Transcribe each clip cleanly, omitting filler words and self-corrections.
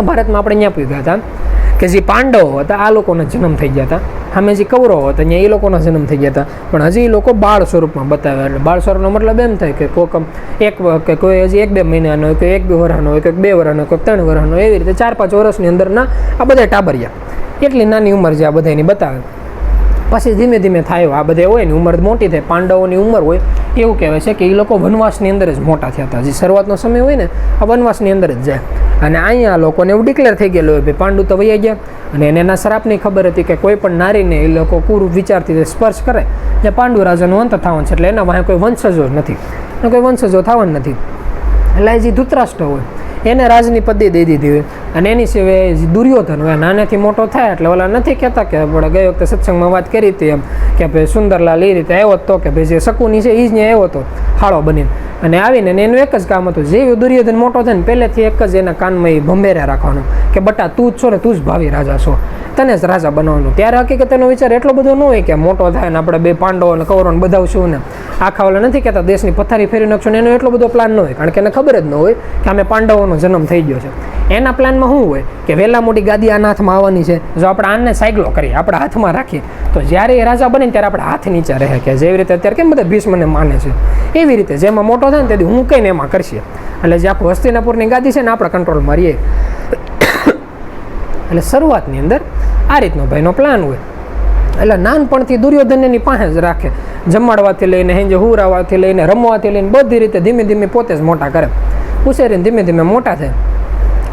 મહાભારતમાં આપણે અહીંયા પૂછ્યા હતા કે જે પાંડવો હતા આ લોકોના જન્મ થઈ ગયા હતા, સામે જે કૌરવો હતા અહીંયા એ લોકોના જન્મ થઈ ગયા હતા, પણ હજી એ લોકો બાળ સ્વરૂપમાં બતાવ્યા. એટલે બાળ સ્વરૂપનો મતલબ એમ થાય કે કોઈ હજી 1-2 મહિનાનો હોય, કોઈ 1-2 વર્ષનો હોય, કોઈ 2 વર્ષનો, કોઈ 3 વર્ષનો, એવી રીતે 4-5 વર્ષની અંદરના આ બધા ટાબરિયા. એટલી નાની ઉંમર જે આ બધાની બતાવે. પછી ધીમે ધીમે થાય આ બધા હોય ને ઉંમર મોટી થાય, પાંડવોની ઉંમર હોય એવું કહેવાય છે કે એ લોકો વનવાસની અંદર જ મોટા થયા હતા. જે શરૂઆતનો સમય હોય ને આ વનવાસની અંદર જ જાય. અને અહીંયા લોકોને એવું ડિક્લેર થઈ ગયેલું હોય ભાઈ પાંડુ તો વૈયા ગયા, અને એને એના શ્રાપની ખબર હતી કે કોઈ પણ નારીને એ લોકો કુરૂપ વિચારથી સ્પર્શ કરે જે પાંડુ રાજાનો અંત થવાનો છે, એટલે એના વાંહે કોઈ વંશજો નથી, કોઈ વંશજો થવાનું નથી. એટલે જે ધૃતરાષ્ટ્ર હોય એને રાજની પદવી દઈ દીધી હોય. અને એની સિવાય દુર્યોધન હોય નાનેથી મોટો થાય, એટલે ઓલા નથી કહેતા કે આપણે ગઈ વખતે સત્સંગમાં વાત કરી હતી એમ કે ભાઈ સુંદરલાલ એ રીતે આવ્યો હતો કે ભાઈ જે શકુની છે એ જ ત્યાં આવ્યો હતો હાળો બનીને, અને આવીને એનું એક જ કામ હતું, જે દુર્યોધન મોટો થાય ને પહેલેથી એક જ એના કાનમાં એ ભંભેર્યા રાખવાનું કે બટા તું જ છો ને, તું જ ભાવિ રાજા છો, તને જ રાજા બનાવવાનું. ત્યારે હકીકત એનો વિચાર એટલો બધો ન હોય કે મોટો થાય ને આપણે 2 પાંડવો અને કૌરવને બધાવશું ને આખા ઓલા નથી કહેતા દેશની પથારી ફેરી નાખશું ને, એનો એટલો બધો પ્લાન ન હોય. કારણ કે એને ખબર જ ન હોય કે અમે પાંડવોનો જન્મ થઈ ગયો છે. એના પ્લાનમાં શું હોય કે વહેલા મોટી ગાદી આના હાથમાં આવવાની છે, જો આપણે આને સાયકલો કરીએ, આપણા હાથમાં રાખીએ તો જ્યારે એ રાજા બને ત્યારે આપણા હાથ નીચે રહે. કે જેવી રીતે અત્યારે કેમ બધા ભીષ્મને માને છે એવી રીતે જેમાં મોટો થાય ને તેથી હું કહીને એમાં કરશે. એટલે જે આખું હસ્તિનાપુરની ગાદી છે ને આપણા કંટ્રોલમાં રહીએ. એટલે શરૂઆતની અંદર આ રીતનો ભાઈનો પ્લાન હોય. એટલે નાનપણથી દુર્યોધન એની પાસે જ રાખે, જમાડવાથી લઈને હેંજે હુરાવાથી લઈને રમવાથી લઈને બધી રીતે ધીમે ધીમે પોતે જ મોટા કરે, ઉછેરીને ધીમે ધીમે મોટા થાય.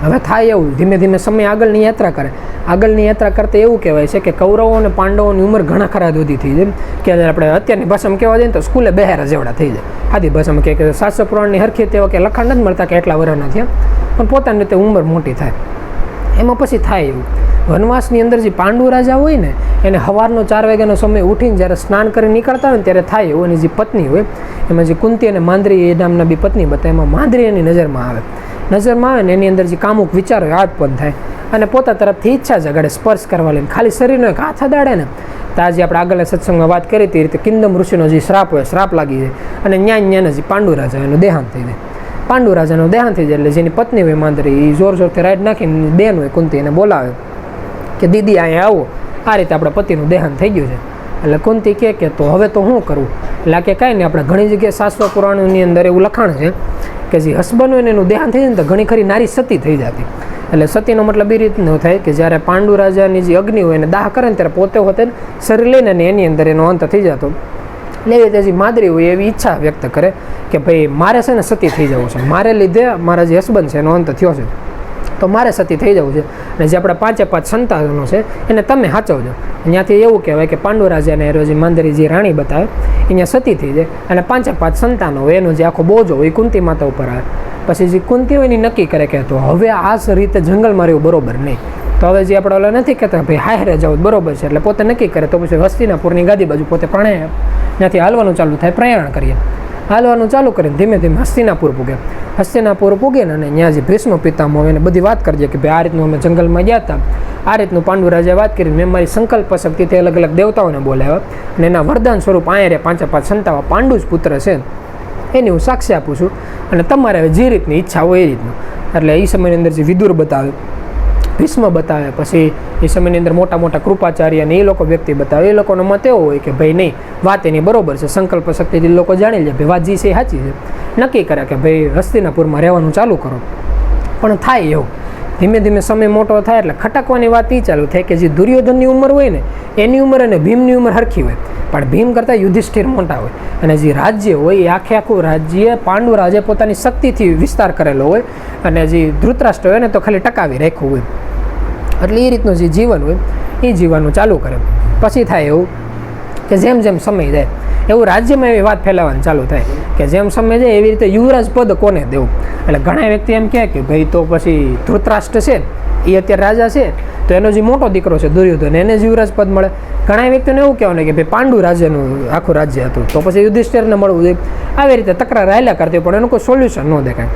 હવે થાય એવું ધીમે ધીમે સમય આગળની યાત્રા કરે. આગળની યાત્રા કરતાં એવું કહેવાય છે કે કૌરવો અને પાંડવોની ઉંમર ઘણા ખરા વધી થઈ જાય. કે આપણે અત્યારની ભાષામાં કહેવા જઈએ તો સ્કૂલે બહેરા જેવડા થઈ જાય. આદિ ભાષામાં કે શાસ્ત્ર પુરાણની હરખી તેવા કે લખાણ નથી મળતા કે એટલા વર્ષના થયા, પણ પોતાની રીતે ઉંમર મોટી થાય. એમાં પછી થાય એવું વનવાસની અંદર જે પાંડુ રાજા હોય ને એને સવારનો 4 વાગ્યાનો સમય ઉઠીને જ્યારે સ્નાન કરી નીકળતા હોય ને ત્યારે થાય એવું. એની જે પત્ની હોય એમાં જે કુંતી અને માંદ્રી એ નામના બી પત્ની બતાવે, એમાં માંદ્રી એની નજરમાં આવે ને એની અંદર જે કામુક વિચારો આ ઉત્પન્ન થાય અને પોતા તરફથી ઈચ્છા જગાડે સ્પર્શ કરવા લઈને. ખાલી શરીરનો એક હાથ અડાડે ને તો આજે આપણે આગળના સત્સંગમાં વાત કરી હતી રીતે કિંદમ ઋષિનો જે શ્રાપ હોય શ્રાપ લાગી જાય અને ન્યાય જે પાંડુ રાજા એનું દેહાંત થઈ જાય. પાંડુ રાજાનું દેહાંત થઈ જાય એટલે જેની પત્ની હોય માંદ્રી એ જોર જોરથી રાઈડ નાખીને બેન હોય કુંતી એને બોલાવે કે દીદી અહીંયા આવો, આ રીતે આપણા પતિનું દેહાંત થઈ ગયું છે. એટલે કુંતી કે તો હવે તો શું કરવું? એટલે કે કાંઈ નહીં, આપણે ઘણી જગ્યાએ શાસ્ત્ર પુરાણોની અંદર એવું લખાણ છે કે જે હસબન્ડ હોય ને એનું દેહાંત થઈ જાય ને તો ઘણી ખરી નારી સતી થઈ જતી. એટલે સતીનો મતલબ એ રીતનો થાય કે જ્યારે પાંડુ રાજાની જે અગ્નિ હોય એને દાહ કરે ને ત્યારે પોતે હોતે શરીર લઈને અને એની અંદર એનો અંત થઈ જતો. એવી રીતે જે માદરી હોય એવી ઈચ્છા વ્યક્ત કરે કે ભાઈ મારે છે ને સતી થઈ જવું છે, મારે લીધે મારા જે હસબન્ડ છે એનો અંત થયો છે તો મારે સતી થઈ જવું છે, અને જે આપણા 5 સંતાનો છે એને તમે સાચવજો. અહીંયાથી એવું કહેવાય કે પાંડુ રાજાને રોજ માંદરી જે રાણી બતાવે અહીંયા સતી થઈ જાય અને 5 સંતાનો હોય એનો જે આખો બોજો હોય એ કુંતી માતા ઉપર આવે. પછી જે કુંતી હોય એ નક્કી કરે કે તો હવે આ રીતે જંગલમાં રહેવું બરોબર નહીં, તો હવે જે આપણે ઓલા નથી કહેતા ભાઈ હારે જવું બરોબર છે, એટલે પોતે નક્કી કરે તો પછી હસ્તિનાપુરની ગાદી બાજુ પોતે પ્રણય ત્યાંથી હાલવાનું ચાલુ થાય, પ્રયાણ કરીએ. હાલવાનું ચાલુ કરીને ધીમે ધીમે હસ્તિનાપુર પૂગે. હસ્તિનાપુર પૂગે ને અને ત્યાં જે ભીષ્મ પિતામહ એને બધી વાત કરજે કે ભાઈ આ રીતનું અમે જંગલમાં ગયા હતા, આ રીતનું પાંડુ રાજાએ વાત કરીને મેં મારી સંકલ્પ શક્તિથી અલગ અલગ દેવતાઓને બોલાવ્યા અને એના વરદાન સ્વરૂપ અહીંયા રે 5 સંતાવા પાંડુ જ પુત્ર છે એની હું સાક્ષી આપું છું, અને તમારે હવે જે રીતની ઈચ્છા હોય એ રીતનું. એટલે એ સમયની અંદર જે વિદુર બતાવે, ભીષ્મ બતાવે, પછી એ સમયની અંદર મોટા મોટા કૃપાચાર્ય અને એ લોકો વ્યક્તિ બતાવે. એ લોકોનો મત એવો હોય કે ભાઈ નહીં વાત એની બરોબર છે, સંકલ્પ શક્તિથી લોકો જાણી લે ભાઈ વાત જે છે એ સાચી છે, નક્કી કરે કે ભાઈ હસ્તિનાપુરમાં રહેવાનું ચાલુ કરો. પણ થાય એવું ધીમે ધીમે સમય મોટો થાય એટલે ખટકવાની વાત એ ચાલુ થાય કે જે દુર્યોધનની ઉંમર હોય ને એની ઉંમર અને ભીમની ઉંમર સરખી હોય, પણ ભીમ કરતાં યુધિષ્ઠિર મોટા હોય, અને જે રાજ્ય હોય એ આખું રાજ્ય પાંડુ રાજે પોતાની શક્તિથી વિસ્તાર કરેલો હોય, અને જે ધૃતરાષ્ટ્ર હોય ને તો ખાલી ટકાવી રાખ્યું હોય. એટલે એ રીતનું જે જીવન હોય એ જીવવાનું ચાલુ કરે. પછી થાય એવું કે જેમ જેમ સમય જાય એવું રાજ્યમાં એવી વાત ફેલાવવાની ચાલુ થાય કે જેમ સમય જાય એવી રીતે યુવરાજ પદ કોને દેવું. એટલે ઘણા વ્યક્તિ એમ કહે કે ભાઈ તો પછી ધૃતરાષ્ટ્ર છે એ અત્યારે રાજા છે તો એનો જે મોટો દીકરો છે દુર્યોધન એને જ યુવરાજ પદ મળે. ઘણા વ્યક્તિને એવું કહેવાનું કે ભાઈ પાંડુ રાજ્યનું આખું રાજ્ય હતું તો પછી યુધિષ્ઠિરને મળવું જોઈએ. આવી રીતે તકરાર હાલ્યા કરતી પણ એનું કોઈ સોલ્યુશન ન દેખાય.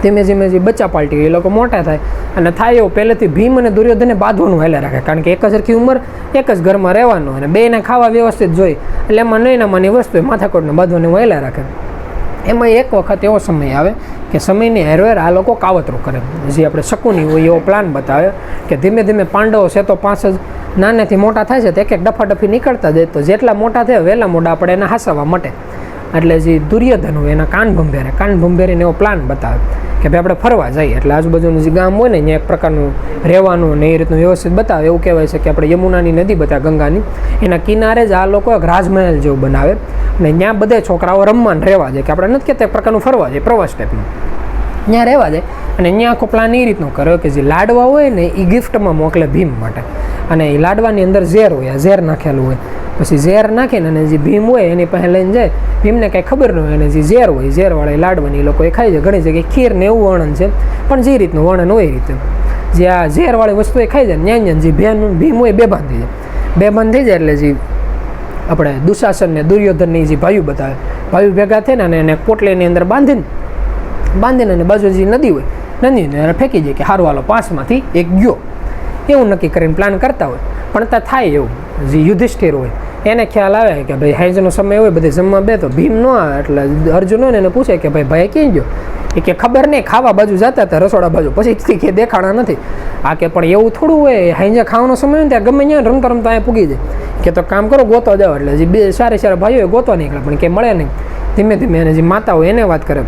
ધીમે ધીમે જે બચ્ચા પાલટી એ લોકો મોટા થાય અને થાય એવું પહેલેથી ભીમ અને દુર્યોધનને બાંધવાનું હાલ્યા રાખે, કારણ કે એક જ સરખી ઉંમર એક જ ઘરમાં રહેવાનું અને બેને ખાવા વ્યવસ્થિત જોઈ એટલે એમાં નહીં નામાંની વસ્તુ માથાકોટને બાંધવાનું હાલ્યા રાખે. એમાં એક વખત એવો સમય આવે કે સમયની હેરવેર આ લોકો કાવતરું કરે. જે આપણે શકુની હોય એવો પ્લાન બતાવે કે ધીમે ધીમે પાંડવો છે તો 5 જ નાનેથી મોટા થાય છે તો એક એક ડફાડફી નીકળતા જાય, તો જેટલા મોટા થાય વહેલા મોટા આપણે એને હાંસવા માટે એટલે જે દુર્યોધન હોય એના કાન ભંભેરીને એવો પ્લાન બતાવે કે ભાઈ આપણે ફરવા જઈએ. એટલે આજુબાજુનું જે ગામ હોય ને ત્યાં એક પ્રકારનું રહેવાનું ને એ રીતનું વ્યવસ્થિત બતાવે. એવું કહેવાય છે કે આપણે યમુનાની નદી બતાવે, ગંગાની એના કિનારે જ આ લોકો એક રાજમહેલ જેવું બનાવે અને ત્યાં બધા છોકરાઓ રમવાને રહેવા જાય, કે આપણે નથી કહેતા એક પ્રકારનું ફરવા જાય, પ્રવાસ ટાઈપનું ત્યાં રહેવા જાય. અને ત્યાં આખો પ્લાન એ રીતનો કર્યો કે જે લાડવા હોય ને એ ગિફ્ટમાં મોકલે ભીમ માટે, અને એ લાડવાની અંદર ઝેર હોય, ઝેર નાખેલું હોય. પછી ઝેર નાખીને અને જે ભીમ હોય એની પાસે લઈને જાય. ભીમને કાંઈ ખબર ન હોય અને જે ઝેર હોય, ઝેરવાળા લાડવાની એ લોકો એ ખાઈ જાય. ઘણી જગ્યાએ ખીર ને એવું વર્ણન છે, પણ જે રીતનું વર્ણન હોય એ રીતે જે આ ઝેરવાળી વસ્તુ એ ખાઈ જાય ન્યાન જે ભીમ હોય બેભાન થઈ જાય. બેભાન થઈ જાય એટલે જે આપણે દુશાસન ને દુર્યોધનની જે ભાઈઓ બતાવે, ભાઈઓ ભેગા થઈને અને એને પોટલીની અંદર બાંધીને અને બાજુ જે નદી હોય નદીને ફેંકી જાય કે હારું હાલો 5માંથી એક ગયો, એવું નક્કી કરીને પ્લાન કરતા હોય. પણ ત્યાં થાય એવું, જે યુધિષ્ઠિર હોય એને ખ્યાલ આવે કે ભાઈ હાઈજનો સમય હોય બધે જમવા બે, તો ભીમ ન આવે એટલે અર્જુન હોય ને એને પૂછે કે ભાઈ ક્યાં ગયો? એ કે ખબર નહીં, ખાવા બાજુ જતા હતા રસોડા બાજુ, પછી કે દેખાણા નથી. આ કે પણ એવું થોડું હોય, હાઈજે ખાવાનો સમય હોય ને ત્યાં ગમે ત્યાં રમતા રમતા અહીંયા પૂગી જાય. કે તો કામ કરો ગોતો જાઓ. એટલે જે બે સારા ભાઈઓ ગોતવા નીકળે પણ કે મળે નહીં. ધીમે ધીમે એને જે માતા હોય એને વાત કરે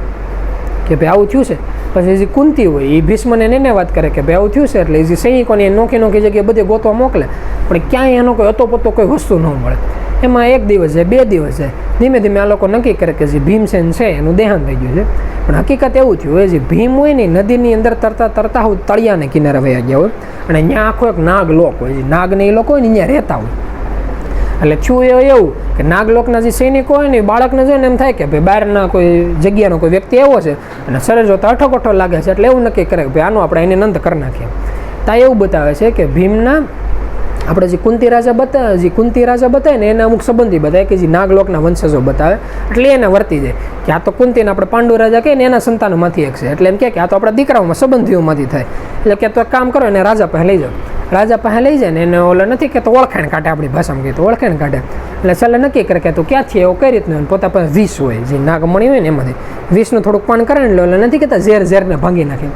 કે ભાઈ આવું થયું છે. પછી જે કુંતી હોય એ ભીષ્મને એને વાત કરે કે ભાઈ આવું થયું છે. એટલે જે સૈનિકોની નોખી જગ્યાએ બધે ગોતવા મોકલે, પણ ક્યાંય એનો કોઈ અતોપતો કોઈ વસ્તુ ન મળે. એમાં 1 દિવસ જાય, 2 દિવસ જાય, ધીમે ધીમે આ લોકો નક્કી કરે કે જે ભીમસેન છે એનું દેહાંત થઈ ગયું છે. પણ હકીકત એવું થયું હોય, જે ભીમ હોય ને નદીની અંદર તરતા હું તળિયાને કિનારે વયા ગયા હોય અને ત્યાં આખો એક નાગલોક હોય. જે નાગને એ લોકો હોય ને ત્યાં રહેતા હોય. એટલે થયું એવું કે નાગલોકના જે સૈનિકો હોય ને એ બાળકને જોઈને એમ થાય કે ભાઈ બહારના કોઈ જગ્યાનો કોઈ વ્યક્તિ એવો છે અને શરીર જોતા અઠોકઠો લાગે છે. એટલે એવું નક્કી કરે કે ભાઈ આનું આપણે એને નંદ કરી નાખીએ. ત્યાં એવું બતાવે છે કે ભીમના આપણે જે કુંતી રાજા બતાવે ને એના અમુક સંબંધી બતાવે કે જે નાગલોકના વંશજો બતાવે. એટલે એને વર્તી જાય કે આ તો કુંતીને આપણે પાંડુ રાજા કહે ને એના સંતાનોમાંથી એક છે. એટલે એમ કે આ તો આપણા દીકરાઓમાં સંબંધીઓમાંથી થાય. એટલે કે તો કામ કરો એને રાજા પાસે લઈ જાઓ. રાજા પાસે લઈ જાય ને એને ઓલા નથી કે તો ઓળખાણ કાઢે, આપણી ભાષામાં કહીએ તો ઓળખાણ કાઢે. એટલે છેલ્લે નક્કી કરે કે તું ક્યાંથી એવો કઈ રીતનું પોતા પાસે વિષ હોય, જે નાગમણી હોય ને એમાંથી વિષનું થોડુંક પાન કરે ને એટલે નથી કહેતા ઝેરને ભાંગી નાખે.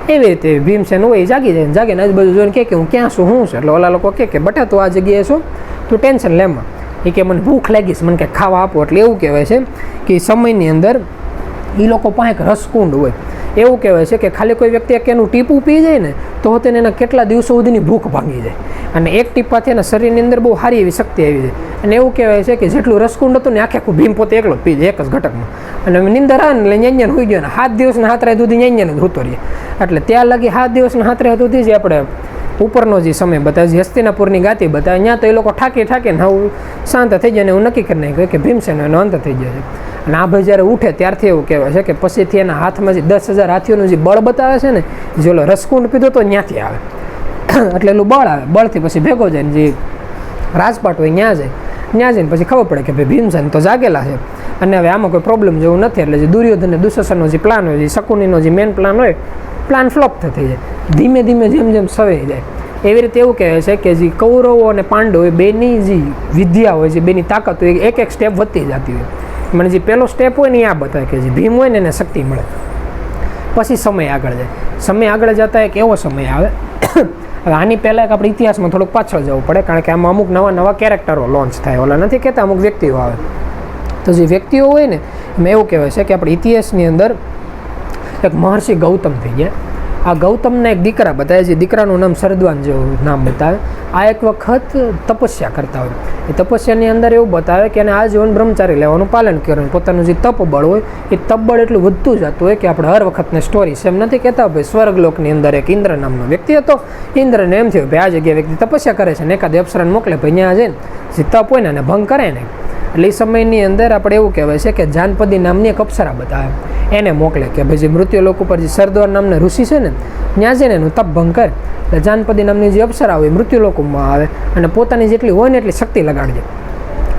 એવી રીતે ભીમસેન હોય એ જાગી જાય, જાગીને આજુબાજુ જોઈને કે હું ક્યાં છું, શું છે. એટલે ઓલા લોકો કે બટા તું આ જગ્યાએ છું, તું ટેન્શન લેમાં. એ કે મને ભૂખ લાગી છે, મને કંઈક ખાવા આપો. એટલે એવું કહેવાય છે કે સમયની અંદર એ લોકો પાસે એક રસકુંડ હોય. એવું કહેવાય છે કે ખાલી કોઈ વ્યક્તિ એક એનું ટીપું પી જાય ને તો તેને એના કેટલા દિવસો સુધીની ભૂખ ભાંગી જાય. અને એક ટીપાથી એના શરીરની અંદર બહુ સારી એવી શક્તિ આવી જાય. અને એવું કહેવાય છે કે જેટલું રસકુંડ હતું ને આખું ભીમ પોતે એકલો જ પી જાય એક જ ઘટકમાં. અને નિંદર આવે ને એટલે ન્યાન્યાને હોઈ ગયો ને 7 દિવસના 7 રાત સુધી ન્યાન્યાને જ હોતો રહીએ. એટલે ત્યાં લગી 7 દિવસના 7 રાત સુધી જે આપણે ઉપરનો જે સમય બતાવે, જે હસ્તિનાપુરની ગાતી બતાવે, ત્યાં તો એ લોકો ઠાકીને હું શાંત થઈ જાય ને એવું નક્કી કરી નાખ્યું કે ભીમસેન એનો અંત થઈ ગયો છે. અને આ ભાઈ જ્યારે ઉઠે ત્યારથી એવું કહેવાય છે કે પછીથી એના હાથમાં જે 10,000 હાથીઓનું જે બળ બતાવે છે ને, જે ઓલો રસકુંડ પીધો તો ત્યાંથી આવે. એટલે એલું બળ આવે, બળથી પછી ભેગો જાય ને જે રાજપાટ હોય ત્યાં જઈને પછી ખબર પડે કે ભાઈ ભીમસેન તો જાગેલા છે અને હવે આમાં કોઈ પ્રોબ્લેમ જેવું નથી. એટલે જે દુર્યોધન અને દુશાસનનો જે પ્લાન હોય, જે શકુનીનો જે મેન પ્લાન હોય, પ્લાન ફ્લોપ થઈ જાય. ધીમે ધીમે જેમ સવાઈ જાય. એવી રીતે એવું કહેવાય છે કે જે કૌરવો અને પાંડવો એ બેની જે વિદ્યા હોય, જે બેની તાકાત હોય, એક સ્ટેપ વધતી જતી હોય. મને જે પહેલો સ્ટેપ હોય ને એ આ બતાવે કે જે ભીમ હોય ને એને શક્તિ મળે. પછી સમય આગળ જાય. સમય આગળ જતા એક એવો સમય આવે. હવે આની પહેલાં એક આપણે ઇતિહાસમાં થોડુંક પાછળ જવું પડે, કારણ કે આમાં અમુક નવા કેરેક્ટરો લોન્ચ થાય. ઓલા નથી કહેતા અમુક વ્યક્તિઓ આવે. તો જે વ્યક્તિઓ હોય ને એમાં એવું કહેવાય છે કે આપણે ઇતિહાસની અંદર એક મહર્ષિ ગૌતમ થઈ ગયા. આ ગૌતમના એક દીકરા બતાવે, જે દીકરાનું નામ સરદ્વાન જેવું નામ બતાવે. આ એક વખત તપસ્યા કરતા હોય. એ તપસ્યાની અંદર એવું બતાવે કે એને આજીવન બ્રહ્મચારી લેવાનું પાલન કર્યું. પોતાનું જે તપબળ હોય એ તપબળ એટલું વધતું જતું હોય કે આપણે હર વખતની સ્ટોરી એમ નથી કહેતા ભાઈ સ્વર્ગલોકની અંદર એક ઇન્દ્ર નામનો વ્યક્તિ હતો. ઇન્દ્રને એમ થયું ભાઈ આ જગ્યાએ વ્યક્તિ તપસ્યા કરે છે ને એકાદ અપ્સરાને મોકલે, ભાઈ ત્યાં જઈને જે તપ હોય ને એને ભંગ કરે ને. એટલે એ સમયની અંદર આપણે એવું કહેવાય છે કે જાનપદી નામની એક અપ્સરા બતાવે, એને મોકલે કે ભાઈ જે મૃત્યુલોક ઉપર જે સરદ્વાર નામના ઋષિ છે ને ત્યાં જઈને એનું તપ ભંગ કરે. એટલે જાનપદી નામની જે અપ્સરા હોય મૃત્યુલોકમાં આવે અને પોતાની જેટલી હોય ને એટલી શક્તિ લગાડજે.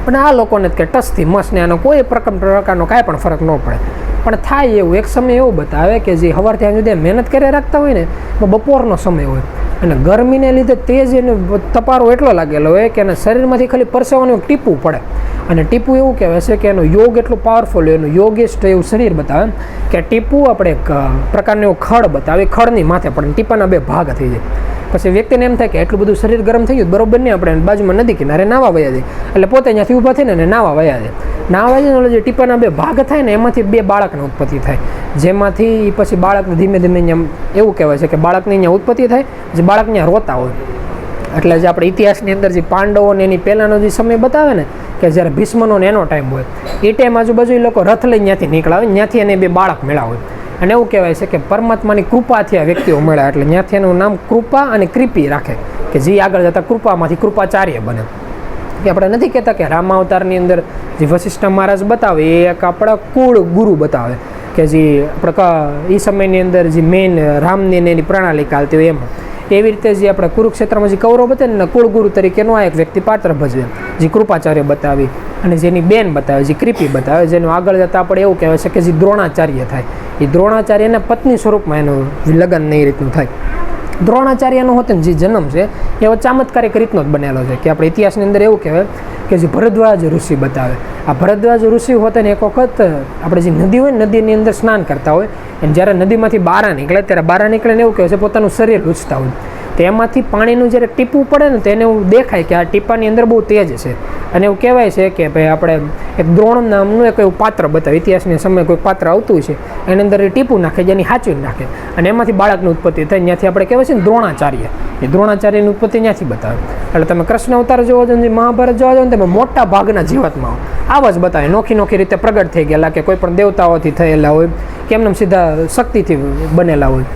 પણ આ લોકોને કે ટસથી મસ ને આનો કોઈ પ્રકારનો કાંઈ પણ ફરક ન પડે. પણ થાય એવું એક સમય એવું બતાવે કે જે સવારથી ત્યાં સુધી મહેનત કરી રાખતા હોય ને બપોરનો સમય હોય અને ગરમીને લીધે તેજ એને તપારો એટલો લાગેલો હોય કે એના શરીરમાંથી ખાલી પરસેવાનું ટીપવું પડે અને ટીપુ એવું કહેવાય છે કે એનો યોગ એટલો પાવરફુલ હોય, એનું યોગિષ્ટ એવું શરીર બતાવે કે ટીપુ આપણે એક પ્રકારનો એવો ખડ બતાવે, ખડની માથે પડે, ટીપાના 2 ભાગ થઈ જાય. પછી વ્યક્તિને એમ થાય કે એટલું બધું શરીર ગરમ થઈ ગયું, બરોબર નહીં, આપણે બાજુમાં નદી કિનારે નાવા વયા જાય. એટલે પોતે ત્યાંથી ઊભા થઈને નાવા વયા જાય. નાવા જાય જે ટીપાના 2 ભાગ થાય ને એમાંથી 2 બાળકની ઉત્પત્તિ થાય, જેમાંથી પછી બાળકને ધીમે ધીમે અહીંયા એવું કહેવાય છે કે બાળકની અહીંયા ઉત્પત્તિ થાય, જે બાળક ત્યાં રોતા હોય. એટલે જે આપણે ઇતિહાસની અંદર જે પાંડવોને એની પહેલાંનો જે સમય બતાવે ને કે જ્યારે ભીષ્મનો એનો ટાઈમ હોય, એ ટાઈમ આજુબાજુ એ લોકો રથ લઈને ત્યાંથી નીકળ્યા હોય, ત્યાંથી એને 2 બાળક મળ્યા હોય. અને એવું કહેવાય છે કે પરમાત્માની કૃપાથી આ વ્યક્તિઓ મળ્યા, એટલે ત્યાંથી એનું નામ કૃપા અને કૃપી રાખે, કે જે આગળ જતાં કૃપામાંથી કૃપાચાર્ય બને. કે આપણે નથી કહેતા કે રામાવતારની અંદર જે વશિષ્ઠ મહારાજ બતાવે એ એક આપણા કુળ ગુરુ બતાવે, કે જે આપણે એ સમયની અંદર જે મેઇન રામની એની પ્રણાલી ચાલતી હોય એમાં. એવી રીતે જે આપણે કુરુક્ષેત્રમાં જે કૌરવ બતાવે ને કુળગુરુ તરીકેનો આ એક વ્યક્તિ પાત્ર ભજવે, જે કૃપાચાર્ય બતાવી, અને જેની બેન બતાવે, જે કૃપી બતાવે, જેનું આગળ જતાં આપણે એવું કહેવાય છે કે જે દ્રોણાચાર્ય થાય. એ દ્રોણાચાર્યના પત્ની સ્વરૂપમાં એનું લગ્ન એ રીતનું થાય. દ્રોણાચાર્યનો હોતે જે જન્મ છે એવો ચામત્કારિક રીતનો જ બનેલો છે, કે આપણે ઇતિહાસની અંદર એવું કહેવાય કે જે ભરદ્વાજ ઋષિ બતાવે. આ ભરદ્વાજ ઋષિ હોતે ને એક વખત આપણે જે નદી હોય ને નદીની અંદર સ્નાન કરતા હોય, અને જ્યારે નદીમાંથી બહાર નીકળે ત્યારે બહાર નીકળે ને એવું કહેવાય છે પોતાનું શરીર લૂછતા હોય. તો એમાંથી પાણીનું જ્યારે ટીપું પડે ને તો એને એવું દેખાય કે આ ટીપાની અંદર બહુ તેજ છે. અને એવું કહેવાય છે કે ભાઈ આપણે એક દ્રોણ નામનું એક એવું પાત્ર બતાવે, ઇતિહાસની સમયે કોઈ પાત્ર આવતું છે એની અંદર એ ટીપું નાખે, જેની હાચવીને નાખે, અને એમાંથી બાળકની ઉત્પત્તિ થાય. ત્યાંથી આપણે કહેવાય છે ને દ્રોણાચાર્ય, એ દ્રોણાચાર્યની ઉત્પત્તિ ત્યાંથી બતાવે. એટલે તમે કૃષ્ણ અવતાર જોવા જાઓ ને મહાભારત જોવા જાઓ ને તેમાં મોટા ભાગના જીવાત્માઓ આવા જ બતાવે, નોખી નોખી રીતે પ્રગટ થઈ ગયેલા, કે કોઈ પણ દેવતાઓથી થયેલા હોય, કે એમને સીધા શક્તિથી બનેલા હોય.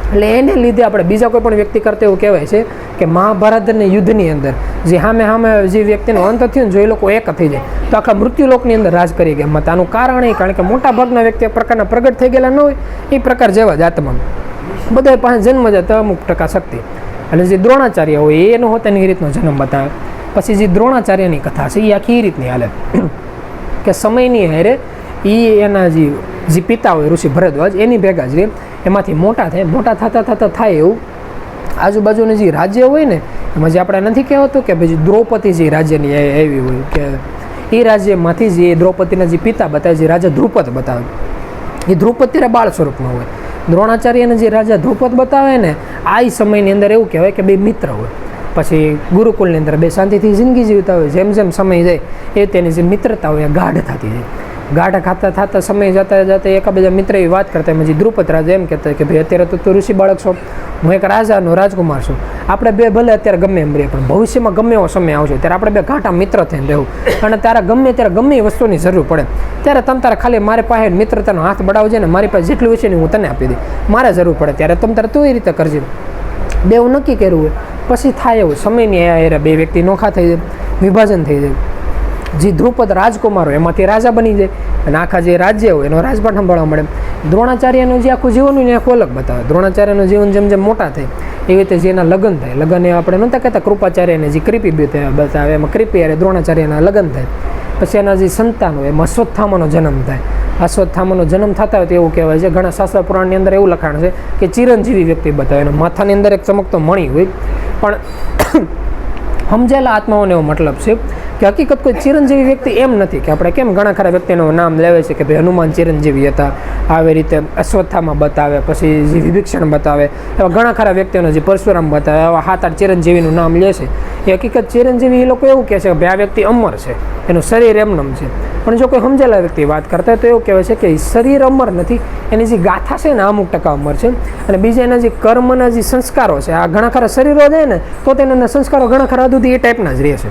એટલે એને લીધે આપણે બીજા કોઈ પણ વ્યક્તિ કરતા એવું કહેવાય છે કે મહાભારત અને યુદ્ધની અંદર જે સામે જે વ્યક્તિનો અંત થયો ને જો એ લોકો એક થઈ જાય તો આખા મૃત્યુલોકની અંદર રાજ કરી ગયા. મત આનું કારણ એ કારણ કે મોટા ભાગના વ્યક્તિ એક પ્રકારના પ્રગટ થઈ ગયેલા ન હોય, એ પ્રકાર જેવા જ આત્મા બધા પાસે જન્મ જતા અમુક ટકા શક્તિ. અને જે દ્રોણાચાર્ય હોય એનો હોતાની રીતનો જન્મ બતાવે. પછી જે દ્રોણાચાર્યની કથા છે એ આખી રીતની હાલે કે સમયની હારે એ એના જે પિતા હોય ઋષિ ભરદ્વાજ એની ભેગા જ રહે, એમાંથી મોટા થાય, મોટા થતાં થાય એવું આજુબાજુનું જે રાજ્ય હોય ને એમાં જે આપણે નથી કહેવાતું કે ભાઈ દ્રૌપદી જે રાજ્યની એવી હોય કે એ રાજ્યમાંથી જે દ્રૌપદીના જે પિતા બતાવે, જે રાજા ધ્રુપદ બતાવે, એ ધ્રુપદ ત્યારે બાળ સ્વરૂપમાં હોય. દ્રોણાચાર્યને જે રાજા ધ્રુપદ બતાવે ને આ સમયની અંદર એવું કહેવાય કે 2 મિત્ર હોય. પછી ગુરુકુળની અંદર 2 શાંતિથી જિંદગી જીવતા હોય. જેમ જેમ સમય જાય એ તેની જે મિત્રતા હોય એ ગાઢ થતી જાય. ગાઢ થતા સમય જતા એકબીજા મિત્ર એવી વાત કરતા એમાં જે દ્રુપદ રાજા એમ કહેતા કે ભાઈ અત્યારે તો તું ઋષિ બાળક છો, હું એક રાજાનો રાજકુમાર છું, આપણે 2 ભલે અત્યારે ગમે એમ રહીએ પણ ભવિષ્યમાં ગમે એવો સમય આવશે ત્યારે આપણે 2 ઘાટા મિત્ર થઈને રહેવું, અને તારા ત્યારે ગમે એ વસ્તુની જરૂર પડે ત્યારે તારે ખાલી મારી પાસે મિત્રતાનો હાથ બઢાવજે ને મારી પાસે જેટલી હોય છે ને હું તને આપી દઈ, મારે જરૂર પડે ત્યારે તારે તું એ રીતે કરજે. 2 નક્કી કર્યું હોય. પછી થાય એવું સમયની એ 2 વ્યક્તિ નોખા થઈ જાય, વિભાજન થઈ જાય. જે ધ્રુપદ રાજકુમાર હોય એમાંથી રાજા બની જાય અને આખા જે રાજ્ય હોય એનો રાજપાટ સંભાળવા મળે. દ્રોણાચાર્યનું જે આખું જીવન હોય ને આખું અલગ બતાવે. દ્રોણાચાર્યનું જીવન જેમ જેમ મોટા થાય એવી રીતે જે એના લગ્ન થાય, લગ્ન એ આપણે નહોતા કહેતા કૃપાચાર્યને જે કૃપી બતાવે એમાં કૃપી અને દ્રોણાચાર્યના લગ્ન થાય. પછી એના જે સંતાન હોય એમાં અશ્વત્થામાનો જન્મ થાય. અશ્વત્થામાનો જન્મ થતા હોય તો એવું કહેવાય છે, ઘણા શાસ્ત્ર પુરાણની અંદર એવું લખાણ છે કે ચિરંજીવી વ્યક્તિ બતાવે, એના માથાની અંદર એક ચમકતો મણી હોય. પણ સમજેલા આત્માઓને એવો મતલબ છે કે હકીકત કોઈ ચિરંજીવી વ્યક્તિ એમ નથી કે આપણે કેમ ઘણા ખરા વ્યક્તિનું નામ લેવે છે કે ભાઈ હનુમાન ચિરંજીવી હતા, આવી રીતે અશ્વત્થામા બતાવે, પછી જે વિભીક્ષણ બતાવે, એવા ઘણા ખરા વ્યક્તિઓને જે પરશુરામ બતાવે, એવા 7-8 ચિરંજીવીનું નામ લે છે. એ હકીકત ચિરંજીવી એ લોકો એવું કહે છે કે ભાઈ આ વ્યક્તિ અમર છે, એનું શરીર એમનેમ છે. પણ જો કોઈ સમજેલા વ્યક્તિ વાત કરતા હોય તો એવું કહેવાય છે કે શરીર અમર નથી, એની જે ગાથા છે ને અમુક ટકા અમર છે, અને બીજા એના જે કર્મના જે સંસ્કારો છે, આ ઘણા ખરા શરીરો જાય ને તો તેના સંસ્કારો ઘણા ખરા સુધી એ ટાઈપના જ રહે છે.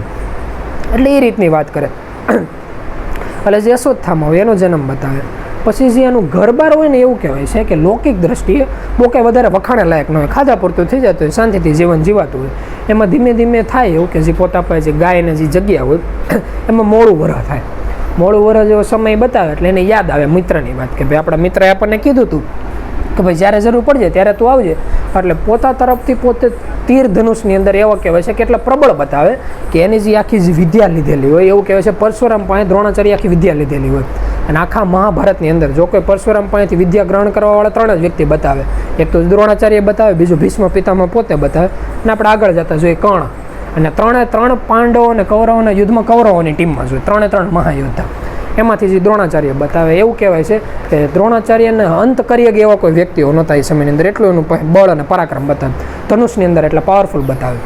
એટલે એ રીતની વાત કરે. એટલે જે અશ્વત્થામા હોય એનો જન્મ બતાવે. પછી જે એનું ઘરબાર હોય ને એવું કહેવાય છે કે લૌકિક દ્રષ્ટિએ બહુ કાંઈ વધારે વખાણે લાયક ન હોય, ખાધા પૂરતું થઈ જતું હોય, શાંતિથી જીવન જીવાતું હોય. એમાં ધીમે ધીમે થાય એવું કે જે પોતા પાસે જે ગાયને જે જગ્યા હોય એમાં મોડું વરહ થાય. મોડું વરહ જેવો સમય બતાવે એટલે એને યાદ આવે મિત્રની વાત કે ભાઈ આપણા મિત્રએ આપણને કીધું હતું કે ભાઈ જ્યારે જરૂર પડશે ત્યારે તું આવજે. એટલે પોતા તરફથી પોતે તીર ધનુષની અંદર એવો કહેવાય છે કે એટલે પ્રબળ બતાવે કે એની જે આખી જે વિદ્યા લીધેલી હોય એવું કહેવાય છે. પરશુરામ પાસે દ્રોણાચાર્ય આખી વિદ્યા લીધેલી હોય, અને આખા મહાભારતની અંદર જો કોઈ પરશુરામ પાસેથી વિદ્યા ગ્રહણ કરવાવાળા 3 જ વ્યક્તિ બતાવે. એક તો દ્રોણાચાર્ય બતાવે, બીજું ભીષ્મ પિતામહ પોતે બતાવે, અને આપણે આગળ જતા જોઈએ કર્ણ. અને 3 પાંડવો અને કૌરવોના યુદ્ધમાં કૌરવોની ટીમમાં જોઈએ, 3 મહાયોદ્ધા. એમાંથી જે દ્રોણાચાર્ય બતાવે એવું કહેવાય છે કે દ્રોણાચાર્યને અંત કરી ગયા એવા કોઈ વ્યક્તિઓ નહોતા એ સમયની અંદર, એટલું એનું બળ અને પરાક્રમ બતાવે ધનુષની અંદર, એટલે પાવરફુલ બતાવે.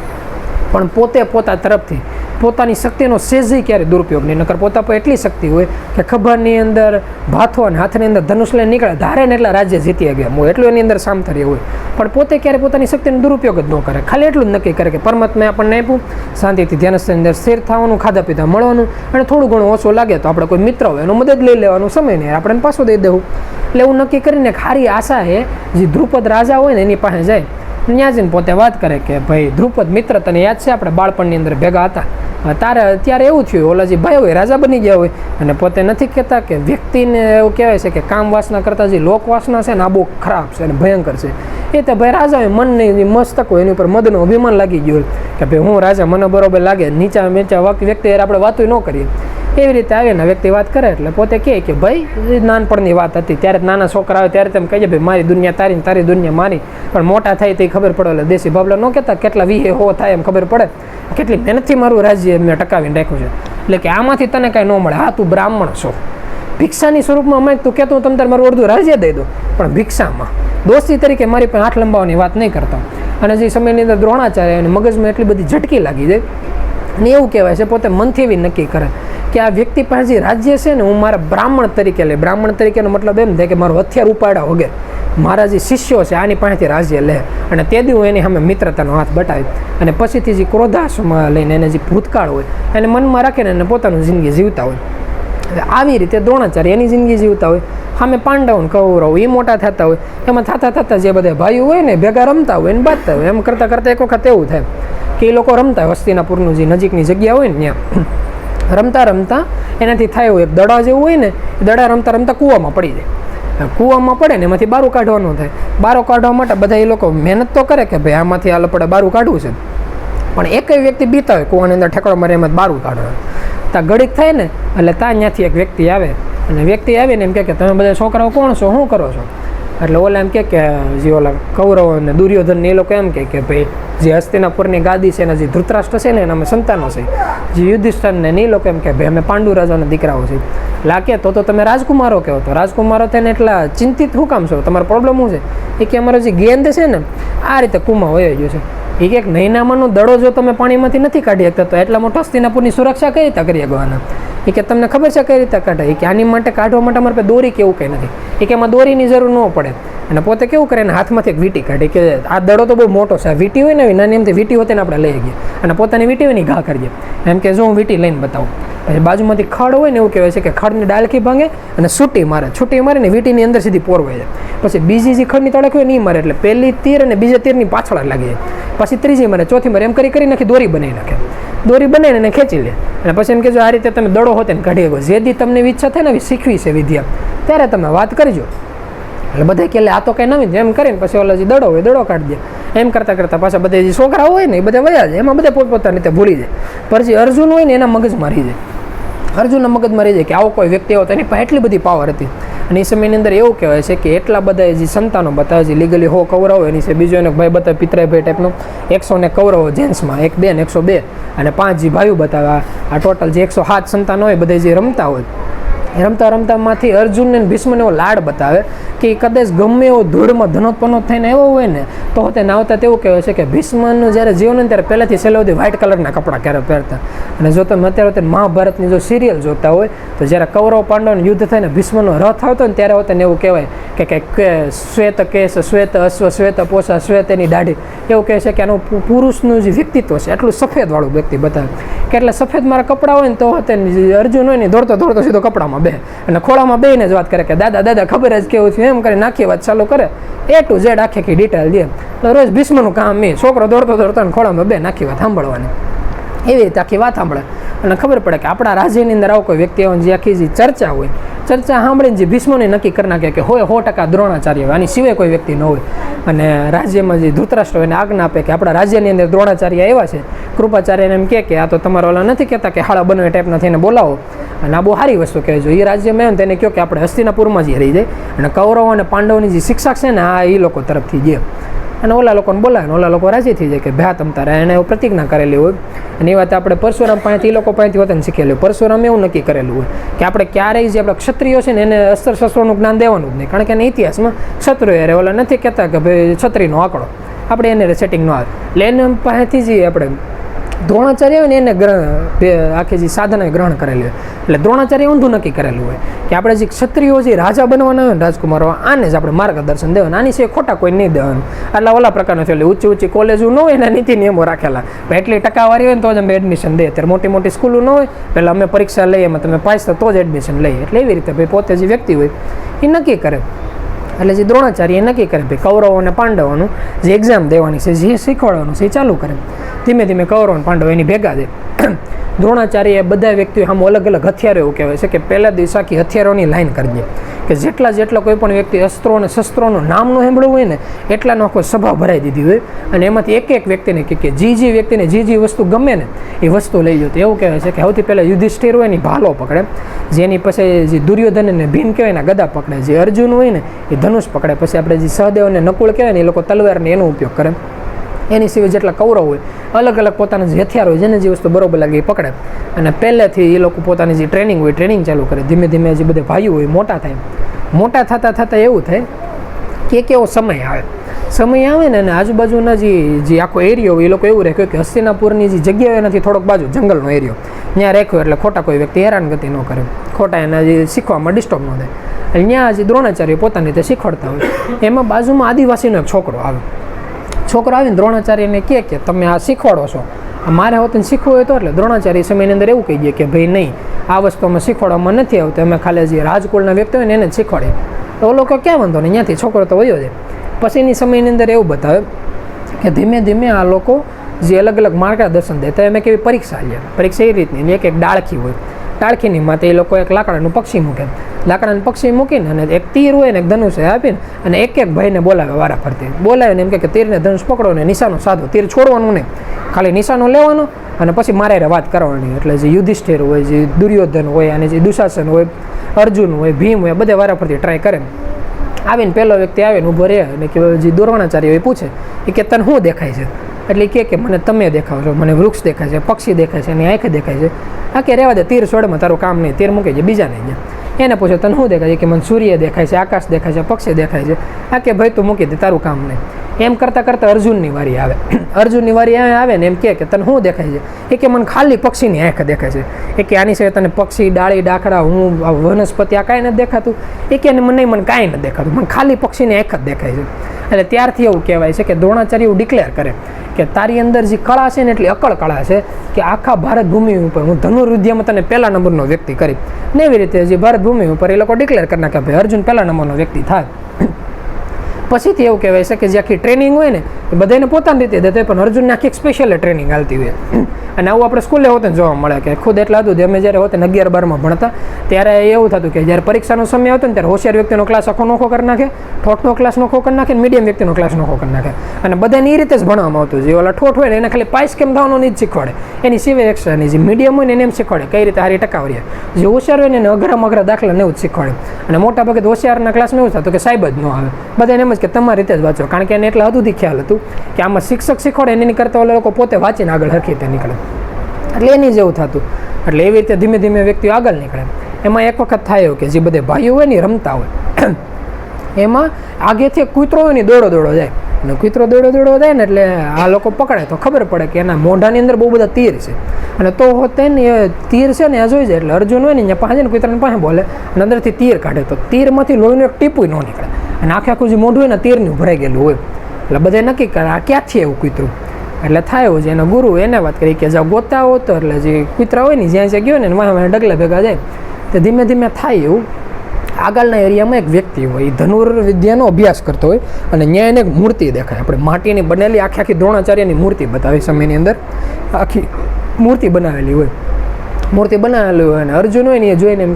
પણ પોતે પોતા તરફથી પોતાની શક્તિનો સહેજે ક્યારે દુરુપયોગ નહીં, નકર પોતા પર એટલી શક્તિ હોય કે ખભાની અંદર ભાથો અને હાથની અંદર ધનુષ લઈને નીકળે, ધારે ને એટલા રાજ્ય જીતી ગયા હોય, એટલું એની અંદર સામથર્ય હોય. પણ પોતે ક્યારે પોતાની શક્તિનો દુરુપયોગ જ ન કરે, ખાલી એટલું જ નક્કી કરે કે પરમાત્માએ આપણને આપ્યું, શાંતિથી ધ્યાનસ્થની અંદર સ્થિર થવાનું, ખાધા પીધા મળવાનું, અને થોડું ઘણું ઓછું લાગે તો આપણે કોઈ મિત્ર હોય એનો મદદ લઈ લેવાનું, સમય નહીં આપણે પાછું દઈ દેવું. એટલે એવું નક્કી કરીને ખારી આશા એ જે દ્રુપદ રાજા હોય ને એની પાસે જાય, ત્યાં જઈને પોતે વાત કરે કે ભાઈ દ્રુપદ મિત્ર, તને યાદ છે આપણે બાળપણની અંદર ભેગા હતા, તારે અત્યારે એવું થયું, ઓલા જે ભાઈ હોય રાજા બની ગયા હોય, અને પોતે નથી કહેતા કે વ્યક્તિને એવું કહેવાય છે કે કામ વાસના કરતાં જે લોક વાસના છે ને આ બહુ ખરાબ છે અને ભયંકર છે. એ તો ભાઈ રાજા હોય, મનની મસ્તક હોય, એની ઉપર મદનું અભિમાન લાગી ગયું હોય કે ભાઈ હું રાજા, મને બરોબર લાગે, નીચા વ્યક્તિ આપણે વાતો ન કરીએ. એવી રીતે આવીને વ્યક્તિ વાત કરે એટલે પોતે કહે કે ભાઈ નાનપણની વાત હતી, ત્યારે નાના છોકરા આવે ત્યારે તેમ કહીએ ભાઈ મારી દુનિયા તારી ને તારી દુનિયા મારી, પણ મોટા થાય તે ખબર પડે. એટલે દેશી બાબલા ન કહેતા કેટલા વીહે હો થાય એમ ખબર પડે, કેટલી મહેનતથી મારું રાજ્ય મેં ટકાવીને રાખ્યું છે. એટલે કે આમાંથી તને કાંઈ ન મળે, હા તું બ્રાહ્મણ છો, ભિક્ષાની સ્વરૂપમાં અમે તું કહેતો તમે તારે મારું અડધું રાજ્ય દઈ દો, પણ ભિક્ષામાં દોસ્તી તરીકે મારી પાસે હાથ લંબાવવાની વાત નહીં કરતા. અને જે સમયની અંદર દ્રોણાચાર્ય અને મગજમાં એટલી બધી ઝટકી લાગી જાય, અને એવું કહેવાય છે પોતે મનથી એવી નક્કી કરે કે આ વ્યક્તિ પાસે જે રાજ્ય છે ને હું મારા બ્રાહ્મણ તરીકે લે. બ્રાહ્મણ તરીકેનો મતલબ એમ થાય કે મારું હથિયાર ઉપાડ્યા વગર મારા જે શિષ્યો છે આની પાસેથી રાજ્ય લે, અને તે દી હું એની સામે મિત્રતાનો હાથ બતાવી, અને પછીથી જે ક્રોધાસમાં લઈને એને જે ભૂતકાળ હોય એને મનમાં રાખીને એને પોતાનું જિંદગી જીવતા હોય. આવી રીતે દ્રોણાચાર્ય એની જિંદગી જીવતા હોય, સામે પાંડવ કૌરવ એ મોટા થતા હોય, એમાં થતાં જે બધા ભાઈઓ હોય ને ભેગા રમતા હોય ને બાંધતા હોય, એમ કરતાં કરતાં એક વખત એવું થાય કે એ લોકો રમતા હોય હસ્તિનાપુરનું જે નજીકની જગ્યા હોય ને ત્યાં રમતા એનાથી થાય એવું એક દડા જેવું હોય ને, એ દડા રમતા કૂવામાં પડી જાય. કૂવામાં પડે ને એમાંથી બારું કાઢવાનું થાય. બારો કાઢવા માટે બધા એ લોકો મહેનત તો કરે કે ભાઈ આમાંથી હાલ પડે બારું કાઢવું છે, પણ એક વ્યક્તિ બીતા હોય કૂવાની અંદર ઠેકડો મારે એમાં બારું કાઢવા, ત્યાં ઘડીક થાય ને એટલે ત્યાં ત્યાંથી એક વ્યક્તિ આવે, અને વ્યક્તિ આવીને એમ કે તમે બધા છોકરાઓ કોણ છો, શું કરો છો? એટલે ઓલા એમ કે જે ઓલા કૌરવ અને દુર્યોધન એ લોકો એમ કે ભાઈ જે હસ્તિનાપુરની ગાદી છે એના જે ધૃતરાષ્ટ્ર છે ને એના અમે સંતાનો છે, જે યુધિષ્ઠિરને એ લોકો એમ કે ભાઈ અમે પાંડુ રાજાના દીકરાઓ છે. લાગે તો તમે રાજકુમારો કહો, તો રાજકુમારો થઈને એટલા ચિંતિત શું કામ છો, તમારો પ્રોબ્લેમ શું છે? એ કે અમારો જે ગેંદ છે ને આ રીતે કુમાં વયો ગયો છે. એ કે નૈનામાંનો દડો જો તમે પાણીમાંથી નથી કાઢી શકતા તો એટલા મોટા હસ્તિનાપુરની સુરક્ષા કઈ રીતે કરી શકવાના? એ કે તમને ખબર છે કઈ રીતે કાઢે? એ કે આની માટે કાઢવા માટે અમારે પાસે દોરી કેવું કંઈ નથી. એ કે એમાં દોરીની જરૂર ન પડે. અને પોતે કેવું કરે ને હાથમાંથી એક વીંટી કાઢી, કે આ દડો તો બહુ મોટો છે, આ વીંટી હોય ને નાની એમથી વીંટી હોતી ને આપણે લઈ ગઈએ અને પોતાની વીંટી હોય ને ઘા કરીએ, એમ કે જો હું વીંટી લઈને બતાવું. પછી બાજુમાંથી ખડ હોય ને એવું કહેવાય છે કે ખડની ડાળખી ભાંગે અને છૂટી મારે ને વીંટીની અંદર સીધી પોરવાઈ જાય. પછી બીજી જે ખડની તળખ હોય નહીં મારે, એટલે પહેલી તીર અને બીજા તીરની પાછળ લાગી જાય. પછી ત્રીજી મારે, ચોથી મારે, એમ કરી નાખી દોરી બનાવી નાખે. દોરી બનાવીને એને ખેંચી લે, અને પછી એમ કહેજો આ રીતે તમે દડો હોતે ને કાઢી શકો. જે દી તમને ઈચ્છા થાય ને શીખવી છે વિદ્યા, ત્યારે તમે વાત કરજો. એટલે બધા કે આ તો કંઈ નવીન, એમ કરીને પછી ઓલા જે દડો હોય દડો કાઢી દે. એમ કરતાં પાછા બધા જે છોકરા હોય ને એ બધા વયા જાય, એમાં બધા પોતપોતાની રીતે ભૂલી જાય. પછી અર્જુન હોય ને એના મગજમાં રહી જાય, અર્જુનના મગજમાં રહી જાય કે આવો કોઈ વ્યક્તિ હતો, એની પાસે એટલી બધી પાવર હતી. અને એ સમયની અંદર એવું કહેવાય છે કે એટલા બધા જે સંતાનો બતાવે છે, લીગલી હો કૌરવ એની છે, બીજો એને ભાઈ બતાવે પિતરાઈ ભાઈ ટાઈપનો 100 ને કૌરવો જેન્ટ્સમાં 1 2 ને 102, અને 5 જે ભાઈઓ બતાવ્યા. આ ટોટલ જે 107 સંતાનો હોય બધા જે રમતા હોય, રમતામાંથી અર્જુનને ભીષ્મને એવો લાડ બતાવે કે કદાચ ગમે એવો ધૂળમાં ધનોત્પન્ન થઈને એવો હોય ને તો તે નાવતા તેવું કહેવાય છે કે ભીષ્મનું જ્યારે જીવન ને ત્યારે પહેલાંથી છેલ્લે સુધી વ્હાઇટ કલરના કપડાં ક્યારે પહેરતા. અને જો તમે અત્યારે મહાભારતની જો સિરિયલ જોતા હોય તો જ્યારે કૌરવ પાંડવનું યુદ્ધ થઈને ભીષ્મનો રથ આવતો ને ત્યારે હોતે ને એવું કહેવાય કે શ્વેત કેશ, શ્વેત અશ્વ, શ્વેત પોષા, શ્વેત એની દાઢી, એવું કહે છે કે આનું પુરુષનું જે વ્યક્તિત્વ છે એટલું સફેદવાળું વ્યક્તિ બતાવે કે એટલે સફેદ મારા કપડાં હોય ને તો હોતે અર્જુન હોય ને દોડતો સીધો કપડામાં બે અને ખોળામાં બેને જ વાત કરે કે દાદા ખબર જ કેવું થયું, એમ કરી નાખી વાત ચાલુ કરે, એ ટુ ઝેડ આખી ડિટેલ દે. રોજ ભીષ્મનું કામ એ છોકરો દોડતો ને ખોળામાં બે નાખી વાત સાંભળવાની, એવી રીતે આખી વાત સાંભળે. અને ખબર પડે કે આપણા રાજ્યની અંદર આવો કોઈ વ્યક્તિ આવે જે આખી જે ચર્ચા હોય, ચર્ચા સાંભળીને જે ભીષ્મને નક્કી કરી નાખે કે હોય 100% દ્રોણાચાર્ય હોય, આની સિવાય કોઈ વ્યક્તિ ન હોય. અને રાજ્યમાં જે ધૃતરાષ્ટ્ર હોય એને આજ્ઞા આપે કે આપણા રાજ્યની અંદર દ્રોણાચાર્ય એવા છે. કૃપાચાર્યને એમ કે આ તો તમારા ઓલા નથી કહેતા કે હાળા બનવે ટાઈપના થઈને બોલાવો, અને આ બહુ સારી વસ્તુ કહેજો. એ રાજ્યમાં આવે તેને કહો કે આપણે હસ્તિનાપુરમાં જ રહી જાય, અને કૌરવો અને પાંડવોની જે શિક્ષા છે ને આ એ લોકો તરફથી જે અને ઓલા લોકોને બોલાવે ને ઓલા લોકો રાજી થઈ જાય કે ભા તમ તારે એને એવું પ્રતિજ્ઞા કરેલી હોય. અને એ વાત આપણે પરશુરામ પાસેથી એ લોકો પાસેથી હોતાને શીખેલું. પરશુરામ એવું નક્કી કરેલું હોય કે આપણે ક્યારેય જે આપણા ક્ષત્રિયો છે ને એને અસ્ત્ર શસ્ત્રોનું જ્ઞાન દેવાનું જ નહીં, કારણ કે એના ઇતિહાસમાં ક્ષત્રિયો અરે ઓલા નથી કહેતા કે ભાઈ છત્રીનો આંકડો આપણે એને સેટિંગ ન આવે. એટલે એને પાસેથી જે આપણે દ્રોણાચાર્ય હોય ને એને આખી જે સાધના ગ્રહણ કરેલી હોય. એટલે દ્રોણાચાર્ય ઊંધું નક્કી કરેલું હોય કે આપણે જે ક્ષત્રિયો જે રાજા બનવાના હોય ને રાજકુમારો, આને જ આપણે માર્ગદર્શન દેવાનું, આની સિવાય ખોટા કોઈ નહીં દેવાનું. એટલે ઓલા પ્રકારનો છે. એટલે ઊંચી કોલેજો ન હોય એના નીતિ નિયમો રાખેલા. એટલી ટકાવારી હોય ને તો જ અમે એડમિશન દઈએ. અત્યારે મોટી મોટી સ્કૂલો ન હોય, પહેલાં અમે પરીક્ષા લઈએ, એમાં તમે પાસ તો જ એડમિશન લઈએ. એટલે એવી રીતે ભાઈ પોતે જે વ્યક્તિ હોય એ નક્કી કરે. એટલે જે દ્રોણાચાર્ય એ નક્કી કરે ભાઈ કૌરવો અને પાંડવોનું જે એક્ઝામ દેવાની છે, જે શીખવાડવાનું છે એ ચાલુ કરે. ધીમે ધીમે કૌરવ અને પાંડવ એની ભેગા દે. દ્રોણાચાર્ય બધા વ્યક્તિઓ આમ અલગ અલગ હથિયારો એવું કહેવાય છે કે પહેલા દિવસ આખી હથિયારોની લાઈન કરી દે કે જેટલા કોઈ પણ વ્યક્તિ અસ્ત્રો અને શસ્ત્રોનું નામ ન સાંભળવું હોય ને એટલાનો આખો સભા ભરાઈ દીધી હોય. અને એમાંથી એક વ્યક્તિને કે જે વ્યક્તિને જે વસ્તુ ગમે ને એ વસ્તુ લઈ જતો. એવું કહેવાય છે કે સૌથી પહેલાં યુધિષ્ઠિર હોય ને ભાલો પકડે, જેની પછી જે દુર્યોધન અને ભીમ કહેવાય ને ગદા પકડે, જે અર્જુન હોય ને એ ધનુષ પકડે, પછી આપણે જે સહદેવ અને નકુળ કહેવાય ને એ લોકો તલવારને એનો ઉપયોગ કરે. એની સિવાય જેટલા કૌરવ હોય અલગ અલગ પોતાના જે હથિયાર હોય જેને જે વસ્તુ બરોબર લાગે એ પકડે. અને પહેલેથી એ લોકો પોતાની જે ટ્રેનિંગ હોય ટ્રેનિંગ ચાલુ કરે. ધીમે ધીમે જે બધા ભાઈઓ હોય મોટા થાય. મોટા થતાં એવું થાય કે એક એવો સમય આવે ને અને આજુબાજુના જે આખો એરિયો હોય એ લોકો એવું રાખ્યો કે હસ્તિનાપુરની જે જગ્યા હોય એનાથી થોડોક બાજુ જંગલનો એરિયો ત્યાં રાખ્યો એટલે ખોટા કોઈ વ્યક્તિ હેરાનગતિ ન કરે, ખોટા એના જે શીખવામાં ડિસ્ટર્બ ન થાય. એટલે ત્યાં જે દ્રોણાચાર્ય પોતાની રીતે શીખવાડતા હોય એમાં બાજુમાં આદિવાસીનો એક છોકરો આવીને દ્રોણાચાર્યને કહે કે તમે આ શીખવાડો છો, મારે હોતને શીખવું હોય તો. એટલે દ્રોણાચાર્ય સમયની અંદર એવું કહી દે કે ભાઈ નહીં, આ વસ્તુ અમે શીખવાડવામાં નથી આવતી, અમે ખાલી જે રાજકુળના વ્યક્તિ હોય ને એને જ શીખવાડીએ. તો ઓ લોકો ક્યાં વાંધો નહીં, ત્યાંથી છોકરો તો વયો જાય. પછીની સમયની અંદર એવું બતાવે કે ધીમે ધીમે આ લોકો જે અલગ અલગ માર્ગદર્શન દેતા એમ કેવી પરીક્ષા લે. પરીક્ષા એ રીતની એક ડાળખી હોય, ડાળખીની માથે એ લોકો એક લાકડાનું પક્ષી મૂકે. લાકડાનું પક્ષી મૂકીને અને એક તીર હોય ને એક ધનુષ આપીને અને એક ભાઈને બોલાવે વારા ફરતી. બોલાવીને એમ કે તીરને ધનુષ પકડો ને નિશાનો સાધો, તીર છોડવાનું નહીં, ખાલી નિશાનો લેવાનો અને પછી મારે વાત કરવાની. એટલે જે યુધિષ્ઠિર હોય, જે દુર્યોધન હોય અને જે દુશાસન હોય, અર્જુન હોય, ભીમ હોય, બધે વારા ફરતી ટ્રાય કરે. આવીને પહેલો વ્યક્તિ આવીને ઊભો રહે અને કે જે દ્રોણાચાર્ય એ પૂછે કે તને શું દેખાય છે? એટલે કે મને તમે દેખાવ છો, મને વૃક્ષ દેખાય છે, પક્ષી દેખાય છે, એની આંખ દેખાય છે. આ કે રહેવા દે, તીર છોડમાં તારું કામ નહીં, તીર મૂકી જાય બીજા નહીં. એને પૂછે તને શું દેખાય છે? કે મને સૂર્ય દેખાય છે, આકાશ દેખાય છે, પક્ષી દેખાય છે. આ કે ભાઈ તું મૂકી દે, તારું કામ નહીં. એમ કરતાં અર્જુનની વારી આવે. અર્જુનની વારી આવે ને એમ કે તને શું દેખાય છે? એ કે મને ખાલી પક્ષીની આંખ દેખાય છે. એ કે આની સિવાય તને પક્ષી, ડાળી, ડાકડા, હું વનસ્પતિ આ કાંઈ નથી દેખાતું? એ કે મને કાંઈ નથી દેખાતું, મને ખાલી પક્ષીની આંખ જ દેખાય છે. એટલે ત્યારથી એવું કહેવાય છે કે દ્રોણાચાર્ય એવું ડિક્લેર કરે કે તારી અંદર જે કળા છે ને એટલી અકળ કળા છે કે આખા ભારત ભૂમિ ઉપર હું ધનુર્વિદ્યામાં તને પહેલા નંબરનો વ્યક્તિ કરી. ને એવી રીતે જે ભારત ભૂમિ ઉપર એ લોકો ડિક્લેર કરી નાખે ભાઈ અર્જુન પહેલા નંબરનો વ્યક્તિ થાય. પછીથી એવું કહેવાય છે કે જે આખી ટ્રેનિંગ હોય ને એ બધાને પોતાની રીતે દેતા હોય, પણ અર્જુનને આખી એક સ્પેશિયલ ટ્રેનિંગ હાલતી હોય. અને આવું આપણે સ્કૂલે હોતે જોવા મળે કે ખુદ એટલા હતું અમે જ્યારે હોતે 11-12માં ભણતા ત્યારે એવું થતું કે જ્યારે પરીક્ષાનો સમય આવતો ને ત્યારે હોશિયાર વ્યક્તિનો ક્લાસ આખો નોખો કરી નાખે, ઠોઠનો ક્લાસ નોખો કરી નાખે, મીડિયમ વ્યક્તિનો ક્લાસ નોખો કરી નાખે. અને બધાને એ રીતે જ ભણવામાં આવતું. જે ઓલા ઠોઠ હોય ને એને ખાલી પાસ કેમ થવાનું નહીં જ શીખવાડે, એની સિવાય એક્સ્ટ્રાની જે મીડિયમ હોય ને એને એમ શીખવાડે કઈ રીતે સારી ટકાવારી. જે હોશિયાર હોય ને એને અઘરા દાખલા ને એવું જ શીખવાડે. અને મોટા ભાગે હોશિયારના ક્લાસમાં એવું થતું કે સાહેબ જ ન આવે, બધાને એમ જ કે તમારી રીતે જ વાંચો, કારણ કે એને એટલા હદુથી ખ્યાલ હતું કે આમાં શિક્ષક શીખવાડે એની કરતાં ઓલા લોકો પોતે વાંચીને આગળ હરખી રીતે નીકળે. એટલે એની જેવું થતું. એટલે એવી રીતે ધીમે ધીમે વ્યક્તિઓ આગળ નીકળે. એમાં એક વખત થાય એવું કે જે બધે ભાઈઓ હોય ને રમતા હોય એમાં આગેથી કૂતરો હોય ને દોડો જાય અને કૂતરો દોડો જાય ને એટલે આ લોકો પકડે તો ખબર પડે કે એના મોઢાની અંદર બહુ બધા તીર છે. અને તો હોતે ને એ તીર છે ને એ જોઈ જાય એટલે અર્જુન હોય ને ત્યાં પાસે ને કૂતરાની પાસે બોલે અને અંદરથી તીર કાઢે તો તીરમાંથી લોહીનું એક ટીપું ન નીકળે અને આખું જે મોઢું હોય ને તીરનું ભરાઈ ગયેલું હોય. એટલે બધા નક્કી કરે આ ક્યાંથી એવું કૂતરું. એટલે થાય એવું છે એના ગુરુ એને વાત કરી કે જ્યાં ગોતા હોતો એટલે જે કૂતરા હોય ને જ્યાં ગયો ને વાહ ડગલા ભેગા જાય તો ધીમે ધીમે થાય એવું. આગળના એરિયામાં એક વ્યક્તિ હોય એ ધનુર્વિદ્યાનો અભ્યાસ કરતો હોય અને ત્યાં એને એક મૂર્તિ દેખાય. આપણે માટીની બનેલી આખી દ્રોણાચાર્યની મૂર્તિ બતાવી સમયની અંદર આખી મૂર્તિ બનાવેલી હોય. મૂર્તિ બનાવેલી હોય અને અર્જુન હોય ને એ જોઈને એમ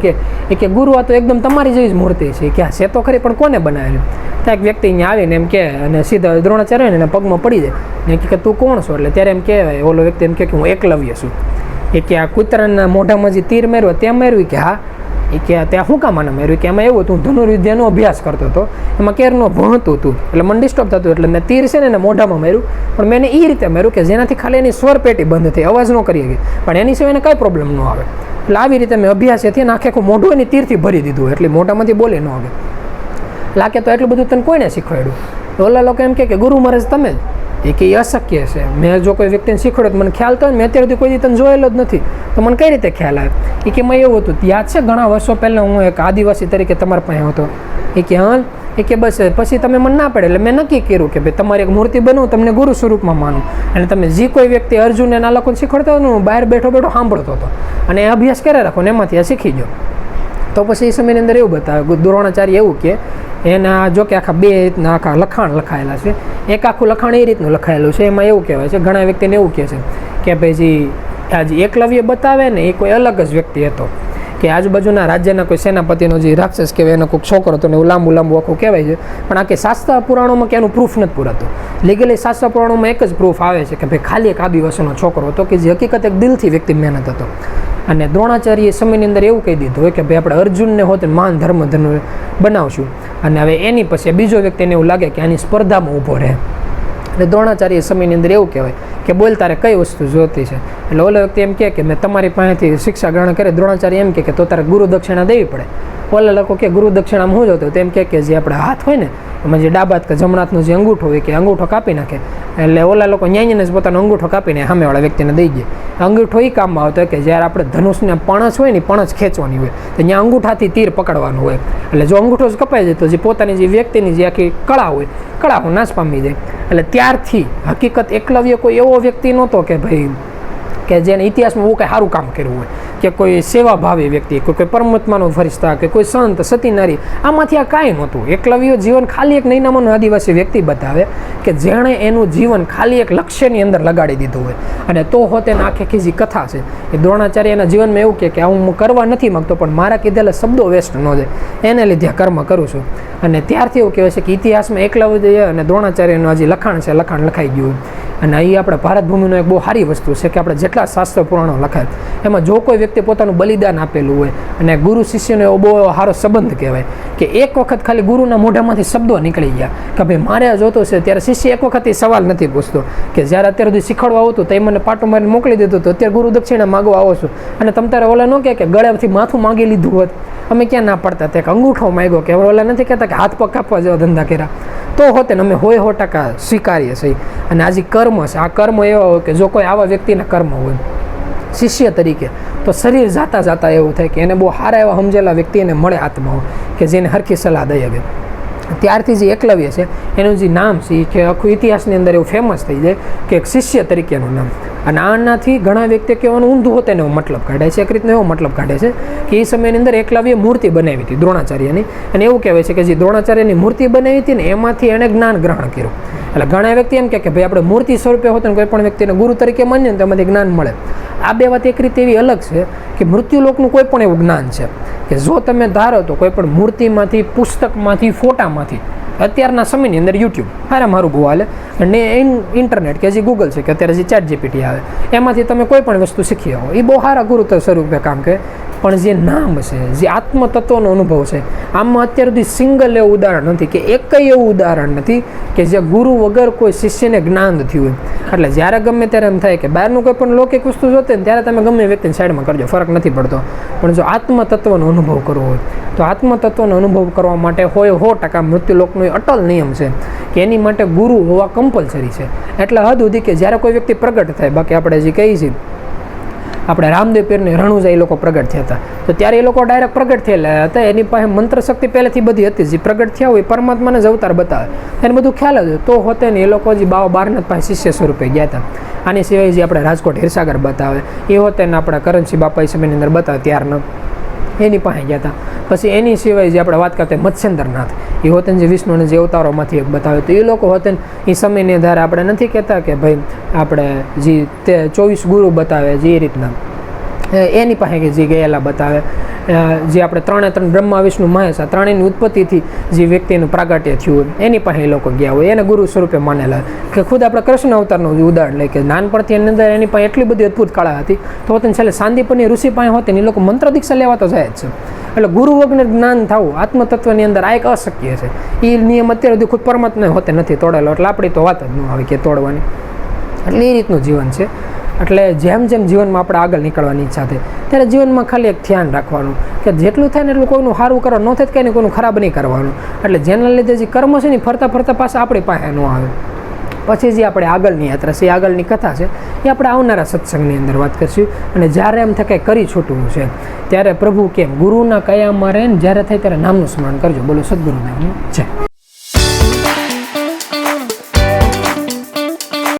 કે ગુરુ આ તો એકદમ તમારી જેવી જ મૂર્તિ છે. કે આ છે તો ખરી પણ કોને બનાવેલી? ત્યાં એક વ્યક્તિ અહીંયા આવીને એમ કે અને સીધા દ્રોણાચાર્ય ને એના પગમાં પડી જાય ને કે તું કોણ છો? એટલે ત્યારે એમ કહેવાય ઓલો વ્યક્તિ એમ કે હું એકલવ્ય છું. એ કે આ કૂતરાના મોઢામાં જે તીર માર્યો ત્યાં માર્યું? કે હા. એ કે ત્યાં શું કામ આને માર્યું કે એમાં એવું હતું ધનુર્વિદ્યાનો અભ્યાસ કરતો હતો, એમાં કેરનો ભણતું હતું એટલે મને ડિસ્ટર્બ થતું એટલે મેં તીર છે ને એને મોઢામાં માર્યું, પણ મેં એને એ રીતે માર્યું કે જેનાથી ખાલી એની સ્વર પેટી બંધ થઈ, અવાજ ન કરી ગઈ, પણ એની સિવાય એને કાંઈ પ્રોબ્લેમ ન આવે. એટલે આવી રીતે મેં અભ્યાસથી એને આખે આખું મોઢું એની તીરથી ભરી દીધું એટલે મોઢામાંથી બોલે ન આવે. લાગે તો એટલું બધું તને કોઈને શીખવાડ્યું? ઓલા લોકો એમ કે ગુરુ મહારાજ તમે જ, એ કે એ અશક્ય છે. મેં જો કોઈ વ્યક્તિને શીખવાડ્યો મને ખ્યાલ તો મેં અત્યાર સુધી કોઈ દી તને જોયેલો જ નથી, તો મને કઈ રીતે ખ્યાલ આવે? એ કે મેં એવું હતું, યાદ છે ઘણા વર્ષો પહેલાં હું એક આદિવાસી તરીકે તમારા પાસે હતો? એ કે હા. એ કે બસ પછી તમે મને ના પડે એટલે મેં નક્કી કર્યું કે ભાઈ તમારી એક મૂર્તિ બનાવું, તમને ગુરુ સ્વરૂપમાં માનું, અને તમે જે કોઈ વ્યક્તિ અર્જુનને ના લોકોને શીખવાડતા હોય ને હું બહાર બેઠો બેઠો સાંભળતો હતો અને એ અભ્યાસ કરે રાખો ને એમાંથી આ શીખી ગયો. તો પછી એ સમયની અંદર એવું બતાવે દ્રોણાચાર્ય એવું કે એના જો કે આખા બે રીતના આખા લખાણ લખાયેલા છે. એક આખું લખાણ એ રીતનું લખાયેલું છે, એમાં એવું કહેવાય છે ઘણા વ્યક્તિને એવું કહે છે કે ભાઈ જે એકલવ્ય બતાવે ને એ કોઈ અલગ જ વ્યક્તિ હતો, કે આજુબાજુના રાજ્યના કોઈ સેનાપતિનો જે રાક્ષસ કહેવાય એનો કોઈ છોકરો હતો ને એવું લાંબુ લાંબુ આખું કહેવાય છે, પણ આ કે શાસ્ત્ર પુરાણોમાં કે એનું પ્રૂફ નથી પૂરાતું. લીગલી શાસ્ત્ર પુરાણોમાં એક જ પ્રૂફ આવે છે કે ભાઈ ખાલી એક આદિવાસીનો છોકરો હતો કે જે હકીકત એક દિલથી વ્યક્તિ મહેનત હતો. અને દ્રોણાચાર્ય સમયની અંદર એવું કહી દીધું હોય કે ભાઈ આપણે અર્જુનને હોત મહાન ધર્મ બનાવશું, અને હવે એની પછી બીજો વ્યક્તિને એવું લાગે કે આની સ્પર્ધામાં ઊભો રહે. એટલે દ્રોણાચાર્ય સમયની અંદર એવું કહેવાય કે બોલ તારે કઈ વસ્તુ જોતી છે? એટલે ઓલો વ્યક્તિ એમ કહે કે મેં તમારી પાસેથી શિક્ષા ગ્રહણ કરે. દ્રોણાચાર્ય એમ કે તો તારે ગુરુ દક્ષિણા દેવી પડે. ઓલા લોકો કે ગુરુ દક્ષિણામાં શું જોતું? તેમ કે જે આપણે હાથ હોય ને એમાં જે ડાબા હાથ કે જમણા હાથનો જે અંગૂઠો હોય કે અંગૂઠો કાપી નાખે, એટલે ઓલા લોકો ન્યાયને જ પોતાનો અંગૂઠો કાપીને સામેવાળા વ્યક્તિને દઈ દે. અંગૂઠો એ કામમાં આવતો હોય કે જ્યારે આપણે ધનુષને પણસ હોય ને પણસ ખેંચવાની હોય તો ત્યાં અંગૂઠાથી તીર પકડવાનું હોય, એટલે જો અંગૂઠો જ કપાઈ જાય તો જે પોતાની જે વ્યક્તિની જે આખી કળા હોય કળા નાશ પામી જાય. એટલે ત્યારથી હકીકત એકલવ્ય કોઈ એવો વ્યક્તિ નહોતો કે ભાઈ કે જેને ઇતિહાસમાં બહુ કંઈ સારું કામ કર્યું હોય, કે કોઈ સેવાભાવી વ્યક્તિ, કોઈ પરમાત્માનો ફરિશ્તા કે કોઈ સંત સતી નારી, આમાંથી આ કાંઈ નહોતું. એકલવ્ય જીવન ખાલી એક નૈનામાનો આદિવાસી વ્યક્તિ બતાવે કે જેણે એનું જીવન ખાલી એક લક્ષ્યની અંદર લગાડી દીધું હોય, અને તો હોતે આખી આખી જે કથા છે એ દ્રોણાચાર્યના જીવનમાં એવું કે હું કરવા નથી માગતો પણ મારા કીધેલા શબ્દો વેસ્ટ ન જાય એને લીધે કર્મ કરું છું. અને ત્યારથી એવું કહેવાય છે કે ઇતિહાસમાં એકલવ્ય અને દ્રોણાચાર્યનું હજી લખાણ છે, લખાણ લખાઈ ગયું. અને અહીં આપણે ભારત ભૂમિનો એક બહુ સારી વસ્તુ છે કે આપણે જેટલા શાસ્ત્ર પુરાણો લખાય એમાં જો કોઈ વ્યક્તિ પોતાનું બલિદાન આપેલું હોય, અને ગુરુ શિષ્યનો એવો બહુ સારો સંબંધ કહેવાય કે એક વખત ખાલી ગુરુના મોઢામાંથી શબ્દો નીકળી ગયા કે ભાઈ મારે જોતો છે, ત્યારે શિષ્ય એક વખત એ સવાલ નથી પૂછતો કે જ્યારે અત્યાર સુધી શીખવાડવા આવતું તો એ મને પાટું મારીને મોકલી દીધું તો અત્યારે ગુરુ દક્ષિણા માગવા આવો છો, અને તમે તારે ઓલા ન કે ગળેથી માથું માગી લીધું હોત અમે ક્યાં ના પડતા, તે અંગૂઠો માગ્યો કે ઓલા નથી કહેતા કે હાથ પગ કાપવા જેવા ધંધા કર્યા તો હોતે ને અમે 100% સ્વીકારીએ છીએ. અને આ જે કર્મ છે આ કર્મ એવા હોય કે જો કોઈ આવા વ્યક્તિના કર્મ હોય શિષ્ય તરીકે તો શરીર જાતા જાતા એવું થાય કે એને બહુ સારા એવા સમજેલા વ્યક્તિ એને મળે આત્માઓ કે જેને હરખી સલાહ દઈ શકે. ત્યારથી જે એકલવ્ય છે એનું જે નામ છે એ કે આખું ઇતિહાસની અંદર એવું ફેમસ થઈ જાય કે એક શિષ્ય તરીકેનું નામ. અને આનાથી ઘણા વ્યક્તિ કહેવાનું ઊંધું હોતે ને એવો મતલબ કાઢે છે, એક રીતનો એવો મતલબ કાઢે છે કે એ સમયની અંદર એકલવ્ય મૂર્તિ બનાવી હતી દ્રોણાચાર્યની, અને એવું કહેવાય છે કે જે દ્રોણાચાર્યની મૂર્તિ બનાવી હતી ને એમાંથી એણે જ્ઞાન ગ્રહણ કર્યું. એટલે ઘણા વ્યક્તિ એમ કે ભાઈ આપણે મૂર્તિ સ્વરૂપે હોત ને કોઈ પણ વ્યક્તિને ગુરુ તરીકે માનીએ ને તેમાંથી જ્ઞાન મળે. આ બે વાત એક રીતે એવી અલગ છે કે મૃત્યુલોકનું કોઈ પણ એવું જ્ઞાન છે કે જો તમે ધારો તો કોઈ પણ મૂર્તિમાંથી, પુસ્તકમાંથી, ફોટામાંથી, અત્યારના સમયની અંદર યુટ્યુબ હારે મારું બહુ હાલે, અને ઇન્ટરનેટ કે જે ગૂગલ છે કે અત્યારે જે ChatGPT આવે એમાંથી તમે કોઈ પણ વસ્તુ શીખી આવો, એ બહુ સારા ગુરુ સ્વરૂપે કામ કરે. પણ જે નામ છે, જે આત્મતત્વનો અનુભવ છે, આમાં અત્યાર સુધી સિંગલ એવું ઉદાહરણ નથી કે એકય એવું ઉદાહરણ નથી કે જે ગુરુ વગર કોઈ શિષ્યને જ્ઞાન થયું હોય. એટલે જ્યારે ગમે ત્યારે એમ થાય કે બહારનું કોઈ પણ લૌકિક વસ્તુ જોતે ને ત્યારે તમે ગમે વ્યક્તિને સાઈડમાં કરજો, ફરક નથી પડતો. પણ જો આત્મતત્વનો અનુભવ કરવો હોય તો આત્મતત્વનો અનુભવ કરવા માટે 100% મૃત્યુલોકનો અટલ નિયમ છે કે એની માટે ગુરુ હોવા કમ્પલસરી છે. એટલે હદ સુધી કે જ્યારે કોઈ વ્યક્તિ પ્રગટ થાય, બાકી આપણે જે કહીએ છીએ આપણે રામદેવ પીરને રણુજા એ લોકો પ્રગટ થયા હતા તો ત્યારે એ લોકો ડાયરેક્ટ પ્રગટ થયેલા હતા, એની પાસે મંત્ર શક્તિ પહેલેથી બધી હતી, જે પ્રગટ થયા હોય પરમાત્માને જ અવતાર બતાવે એને બધું ખ્યાલ જ તો હોતે ને એ લોકો જે બાવા બારનાથ પાસે શિષ્ય સ્વરૂપે ગયા હતા. આની સિવાય જે આપણે રાજકોટ હીરસાગર બતાવે એ હોતે ને આપણા કરણસિંહ બાપા એ સમયની અંદર બતાવે ત્યારના એની પાસે ગયા હતા. પછી એની સિવાય જે આપણે વાત કરતા મત્સ્યેન્દ્રનાથ એ હોતે જે વિષ્ણુને જે અવતારોમાંથી એક બતાવે તો એ લોકો હોતે એ સમયની આધારે આપણે નથી કહેતા કે ભાઈ આપણે જે તે 24 ગુરુ બતાવે જે એ રીતના એની પાસે જે ગયેલા બતાવે, જે આપણે 3 બ્રહ્મા વિષ્ણુ મહેશ આ ત્રણેયની ઉત્પત્તિથી જે વ્યક્તિનું પ્રાગટ્ય થયું હોય એની પાસે એ લોકો ગયા હોય, એને ગુરુ સ્વરૂપે માનેલા. કે ખુદ આપણે કૃષ્ણ અવતારનું ઉદાહરણ લઈએ કે નાનપણથી એની અંદર એની પાસે એટલી બધી અદ્ભુત કળા હતી તો તેને છેલ્લે સાંદીપની ઋષિ પાસે હોતી ને એ લોકો મંત્ર દીક્ષા લેવા તો જાય જ છે. એટલે ગુરુ વગર જ્ઞાન થવું આત્મતત્વની અંદર આ એક અશક્ય છે. એ નિયમ અત્યાર સુધી ખુદ પરમાત્મા હોતે નથી તોડેલો, એટલે આપણી તો વાત જ ન આવે કે તોડવાની. એટલે એ રીતનું જીવન છે. એટલે જેમ જેમ જીવનમાં આપણે આગળ નીકળવાની ઈચ્છા થાય ત્યારે જીવનમાં ખાલી એક ધ્યાન રાખવાનું કે જેટલું થાય ને એટલું કોઈનું સારું કરો, ન થાય કંઈ કોઈનું ખરાબ નહીં કરવાનું. એટલે જેના લીધે જે કર્મ છે ને ફરતા ફરતા પાછા આપણી પાસે ન આવે. પછી જે આપણે આગળની યાત્રા છે, આગળની કથા છે, એ આપણે આવનારા સત્સંગની અંદર વાત કરીશું. અને જ્યારે એમ થાય કંઈ કરી છૂટવું છે ત્યારે પ્રભુ કેમ ગુરુના કયામાં રહે ને જ્યારે થાય ત્યારે નામનું સ્મરણ કરજો. બોલો સદગુરુદેવની જય.